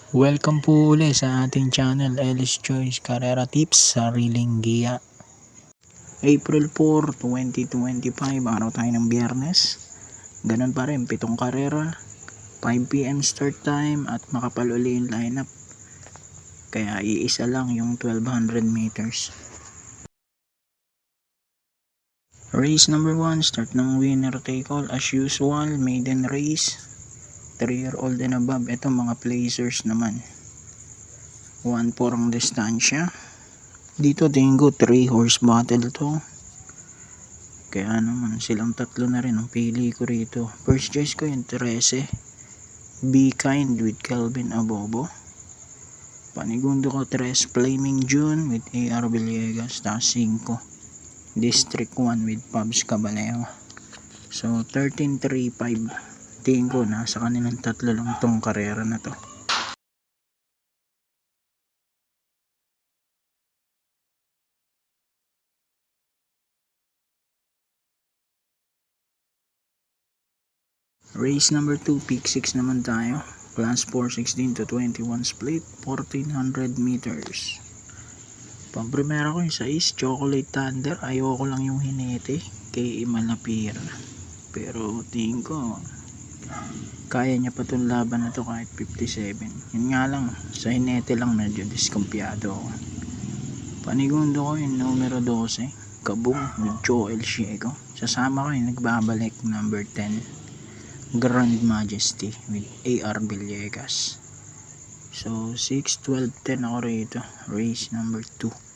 Welcome po ulit sa ating channel, Ellis Choice Carrera Tips, Sariling Giya. April 4, 2025, araw tayo ng Biyernes. Ganun pa rin, 7 karera, 5 PM start time at makapal uli yung lineup. Kaya iisa lang yung 1200 meters. Race number 1, start ng winner take all as usual, maiden race. 3-year-old and above. Ito mga placers naman. 1-4 ang distansya. Dito tingin ko 3 horse battle to. Kaya naman silang tatlo na rin ang pili ko rito. First choice ko yung 13. Be Kind with Kelvin Abobo. Panigundo ko 3 Flaming June with AR Villegas. Tapos 5 District 1 with Pabs Cabalejo. So 13-3-5. Tingin ko nasa kanilang tatlo lang tong karera na to. Race number 2, peak 6 naman tayo. Class 4, 16 to 21 split, 1400 meters. Pang-primera ko yung 6, Chocolate Thunder. Ayoko lang yung hinete kay Imalapir. Pero tingin ko kaya niya pa itong laban na to kahit 57. Yun nga lang, sa hinete lang medyo diskumpiyado ako. Panigundo ko yung numero 12, Kabung with Joel Shiego. Sasama ko yung nagbabalik number 10, Grand Majesty with AR Villegas. So 6, 12, 10 ako rito. Race number 2.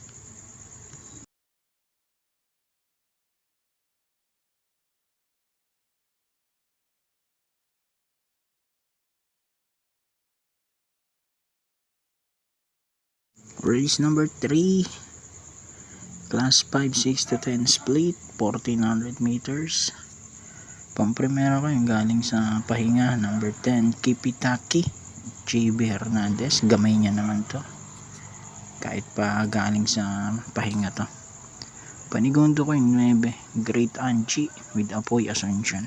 Race number 3, class 5, 6 to 10 split, 1400 meters. Pang-primera ko yung galing sa pahinga, number 10, Kipitaki, JB Hernandez. Gamay niya naman to kahit pa galing sa pahinga to. Panigundo ko yung 9, Great Anchi with Apoy Asuncion.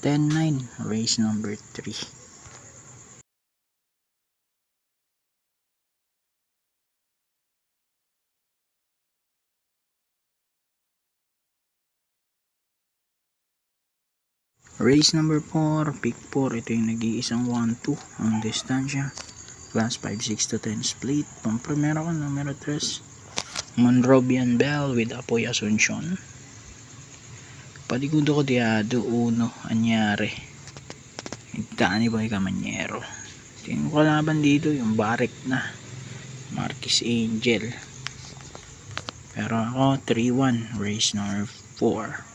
10-9, race number 3. Race number 4, pick 4. Ito yung nag-iisang 1-2 ang distansya. Class 5, 6 to 10 split. Pang-primera ko numero 3, Monrobian Bell with Apoy Asuncion. Paligundo ko Diado 1, Anyare. Igtaan ni Boy Camanyero. Tingin ko kalaban dito yung Barek na Marquis Angel. Pero ako 3-1, race number 4.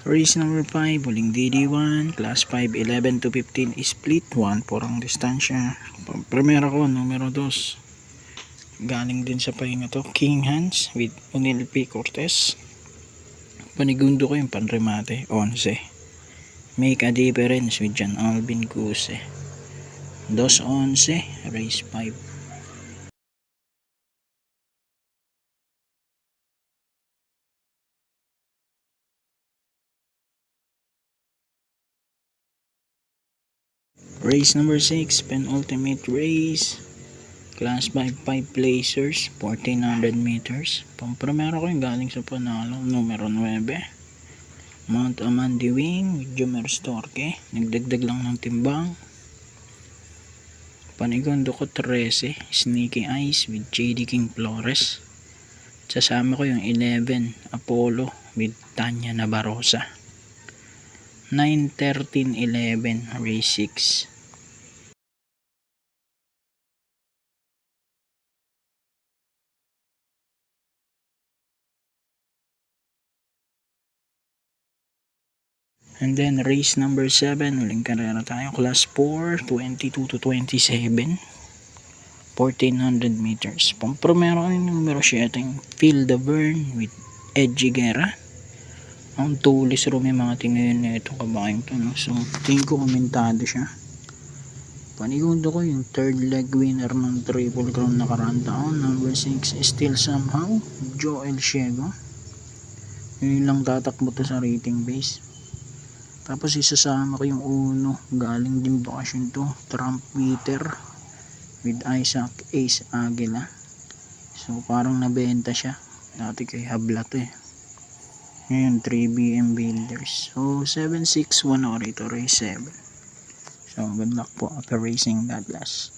Race number 5, huling DD1, class 5, 11 to 15 split, 1-4 ang distansya. Primera ko, numero 2. Galing din sa pahinga to, King Hans with Unil P. Cortez. Panigundo ko yung panremate, 11. Make a Difference with John Alvin Guse. 2-11, race 5. Race number 6, penultimate race, class 5, 5 placers, 1400 meters. Pang-primera ko yung galing sa panalo, numero 9, Mount Amandi Wing with Jomer Storke. Nagdagdag lang ng timbang. Panigundo ko 13, Sneaky Eyes with JD King Flores. Sasama ko yung 11, Apollo with Tanya Nabarosa. 9, 13, 11, race 6. And then race number 7, uling karera tayo, class 4, 22 to 27, 1400 meters. Pang-primero ko yung numero 7, Phil the Burn with Edgy Guerra. Ang tulis ro may mga tingin na itong kabaking to, no? So tingin ko komentado siya. Panigundo ko yung third leg winner ng Triple Crown nakaraan taon. Number 6, Still Somehow, Joel Ciego. Yun lang tatakbo to sa rating base. Tapos isasama ko yung uno, galing din bakasyon to, Trump Peter with Isaac Ace Aguila. So parang nabenta siya. Dati kay Habla to eh. Ngayon 3BM Builders. So 761 ako rito, race 7. So good luck po after racing. God bless.